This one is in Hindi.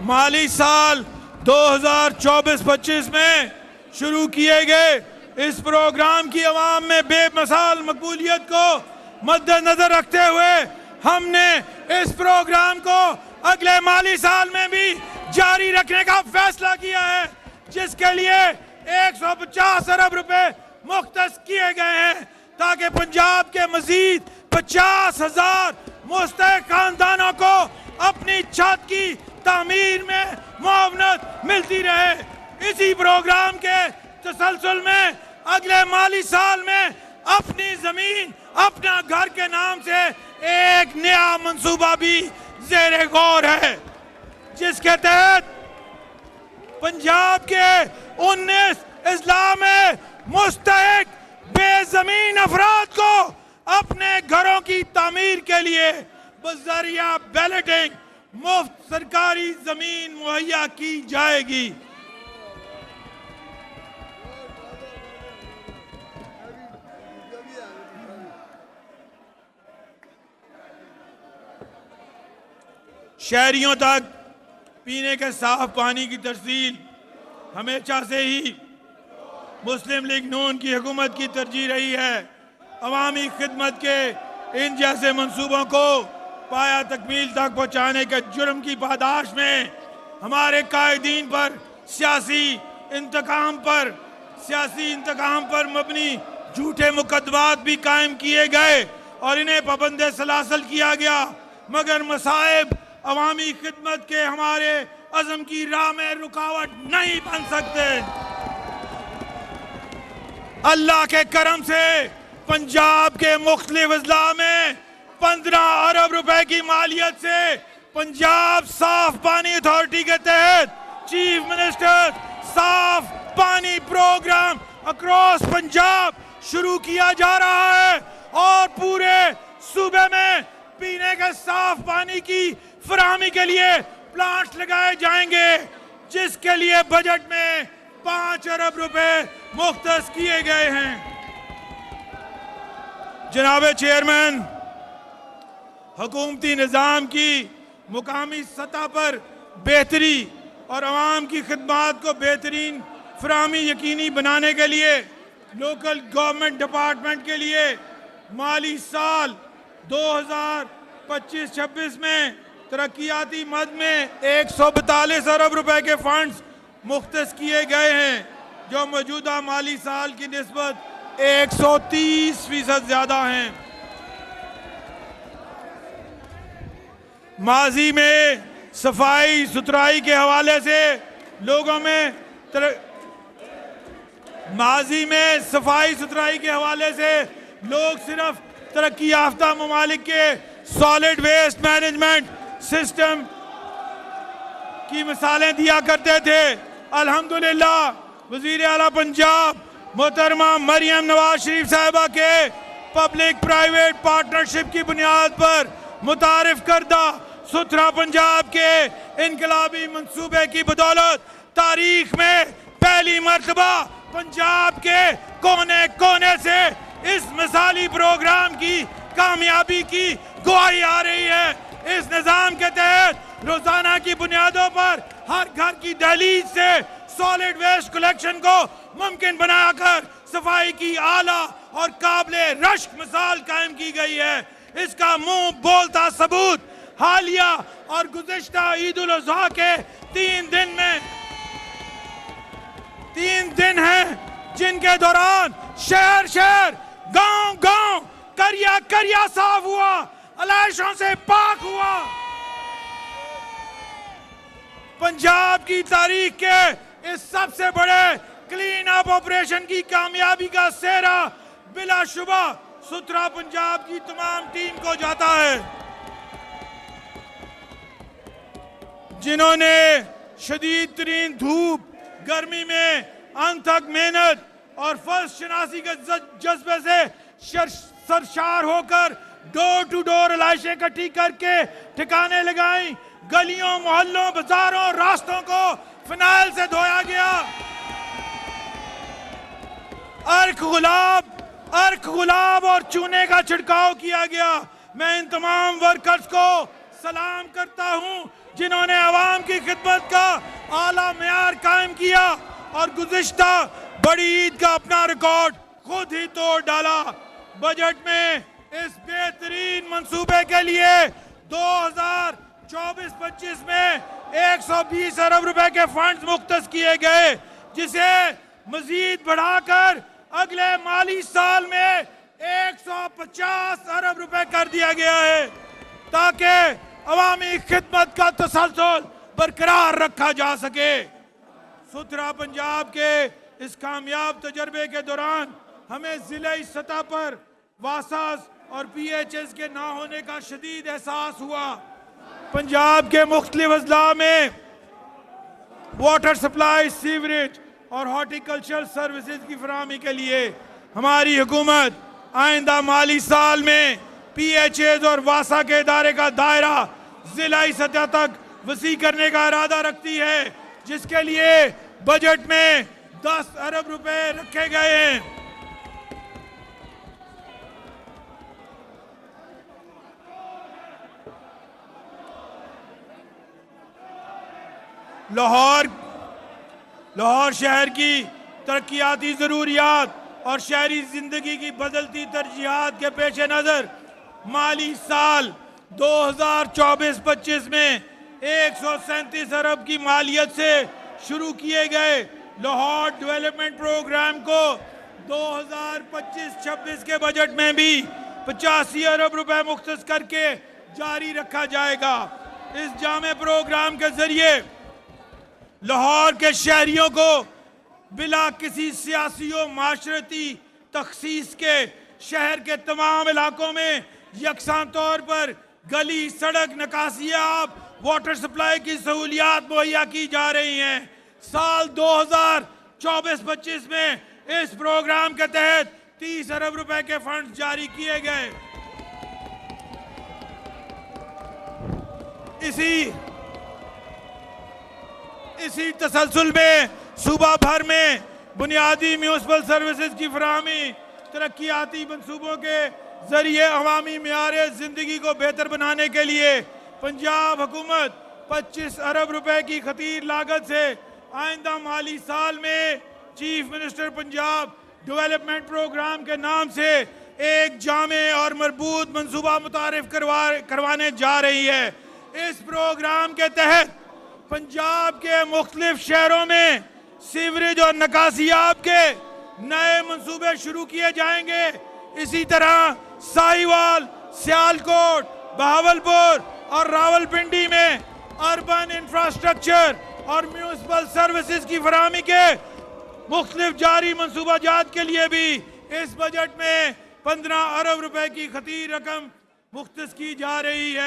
माली साल 2024-25 में शुरू किए गए इस प्रोग्राम की अवाम में बेमिसाल मकबूलियत को मद्देनजर रखते हुए हमने इस प्रोग्राम को अगले माली साल में भी जारी रखने का फैसला किया है, जिसके लिए 150 अरब रुपए मुख्तस किए गए हैं ताकि पंजाब के मजीद 50,000 मुस्तहिक खानदानों को अपनी छत की तामीर में मुआवनत मिलती रहे। इसी प्रोग्राम के तसलसल में अगले माली साल में अपनी जमीन अपना घर के नाम से एक नया मंसूबा भी ज़ेरे गौर है, जिसके तहत पंजाब के 19 अजला में मुस्तहिक बेजमीन अफराद को अपने घरों की तामीर के लिए बज़रिया बैलेटिंग मुफ्त सरकारी जमीन मुहैया की जाएगी। शहरियों तक पीने के साफ पानी की तरसील हमेशा से ही मुस्लिम लीग नून की हुकूमत की तरजीह रही है। अवामी खिदमत के इन जैसे मंसूबों को पाया तकमील तक पहुँचाने के जुर्म की पादाश में हमारे कायदीन पर सियासी इंतकाम पर मबनी झूठे मुकदमात भी कायम किए गए और इन्हें पाबंद सलासल किया गया, मगर मसाइब अवामी खिदमत के हमारे अज़म की राह में रुकावट नहीं बन सकते। अल्लाह के करम से पंजाब के मुख्तलिफ अजला में 15 अरब रुपए की मालियत से पंजाब साफ पानी अथॉरिटी के तहत चीफ मिनिस्टर साफ पानी प्रोग्राम अक्रॉस पंजाब शुरू किया जा रहा है और पूरे सूबे में पीने के साफ पानी की फराहमी के लिए प्लांट्स लगाए जाएंगे, जिसके लिए बजट में 5 अरब रुपए मुख्तस किए गए हैं। जनाब चेयरमैन, हुकूमती निज़ाम की मुकामी सतह पर बेहतरी और आवाम की खिदमात को बेहतरीन फराहमी यकीनी बनाने के लिए लोकल गवर्नमेंट डिपार्टमेंट के लिए माली साल 2025-26 में तरक्याती मद में 142 अरब रुपए के फंड्स मुख्तस किए गए हैं, जो मौजूदा माली साल की निस्बत 130% ज्यादा हैं। माजी में सफाई सुथराई के हवाले से लोग सिर्फ तरक्की याफ्ता ममालिक के सॉलिड वेस्ट मैनेजमेंट सिस्टम की मिसालें दिया करते थे। अल्हम्दुलिल्लाह वजीर आला पंजाब मोहतरमा मरियम नवाज शरीफ साहिबा के पब्लिक प्राइवेट पार्टनरशिप की बुनियाद पर मुतारिफ करदा सुथरा पंजाब के इनकलाबी मंसूबे की बदौलत तारीख में पहली मर्तबा पंजाब के कोने कोने से इस मिसाली प्रोग्राम की कामयाबी की गवाही आ रही है। इस निजाम के तहत रोजाना की बुनियादों पर हर घर की दहलीज से सॉलिड वेस्ट कलेक्शन को मुमकिन बनाकर सफाई की आला और काबिले रश्क मिसाल कायम की गई है। इसका मुंह बोलता सबूत हालिया और गुज़िश्ता ईद उल अज़हा के 3 दिन हैं, जिनके दौरान शहर शहर गांव गांव करिया करिया साफ हुआ, अलाइशों से पाक हुआ। पंजाब की तारीख के इस सबसे बड़े क्लीन अप ऑपरेशन की कामयाबी का सेहरा बिलाशुबा सुथरा पंजाब की तमाम टीम को जाता है, जिन्होंने शदीद तरीन धूप गर्मी में अनथक मेहनत और फर्ज शनासी के जज्बे से सरशार होकर डोर टू डोर अलाइशें इकट्ठी करके ठिकाने लगाई। गलियों मोहल्लों बाजारों रास्तों को फिनाइल से धोया गया। अर्क गुलाब और चूने का छिड़काव किया गया। मैं इन तमाम वर्कर्स को सलाम करता हूं जिन्होंने आवाम की खिदमत का आला मेयार कायम किया और गुज़िश्ता बड़ी ईद का अपना रिकॉर्ड खुद ही तोड़ डाला। बजट में इस बेहतरीन मंसूबे के लिए 2024-25 में 120 अरब रुपए के फंड्स मुख्तस किए गए, जिसे मजीद बढ़ाकर अगले माली साल में 150 अरब रुपए कर दिया गया है, ताकि अवामी खिदमत का तसलसल बरकरार रखा जा सके। सुथरा पंजाब के इस कामयाब तजर्बे के दौरान हमें जिले सतह पर वासास और PHS के ना होने का शदीद एहसास हुआ। पंजाब के मुख्तलिफ अजला में वाटर सप्लाई, सीवरेज और हॉर्टिकल्चर सर्विसेज की फराहमी के लिए हमारी हुकूमत आइंदा माली साल में PHS और वासा के इदारे का दायरा जिलाई सतह तक वसी करने का इरादा रखती है, जिसके लिए बजट में 10 अरब रुपए रखे गए हैं। लाहौर शहर की तरक्याती ज़रूरियात और शहरी जिंदगी की बदलती तरजीहात के पेश नज़र माली साल 2024-25 में 137 अरब की मालियत से शुरू किए गए लाहौर डेवलपमेंट प्रोग्राम को 2025-26 के बजट में भी 85 अरब रुपए मुख्तस करके जारी रखा जाएगा। इस जामे प्रोग्राम के जरिए लाहौर के शहरियों को बिला किसी सियासी और माशरती तखसीस के शहर के तमाम इलाकों में यकसां तौर पर गली, सड़क, निकासियाब, वाटर सप्लाई की सहूलियात मुहैया की जा रही हैं। साल 2024-25 में इस प्रोग्राम के तहत 30 अरब रुपए के फंड जारी किए गए। इसी तसलसल में सूबा भर में बुनियादी म्यूनिसिपल सर्विसेज की फराहमी, तरक्याती मंसूबों के जरिए अवामी मेयारे जिंदगी को बेहतर बनाने के लिए पंजाब हुकूमत 25 अरब रुपए की खतीर लागत से आइंदा माली साल में chief minister Punjab development programme के नाम से एक जामे और मरबूत मंसूबा मुतारिफ करवाने जा रही है। इस प्रोग्राम के तहत पंजाब के मुख्तलिफ शहरों में सीवरेज और निकासियाब के नए मंसूबे शुरू किए जाएंगे। इसी तरह साहिवाल, सियालकोट, बहावलपुर और रावलपिंडी में अर्बन इंफ्रास्ट्रक्चर और म्यूनिसिपल सर्विसेज की फराहमी के मुख्तलिफ जारी मंसूबाजात के लिए भी इस बजट में 15 अरब रुपए की खतीर रकम मुख्तस की जा रही है।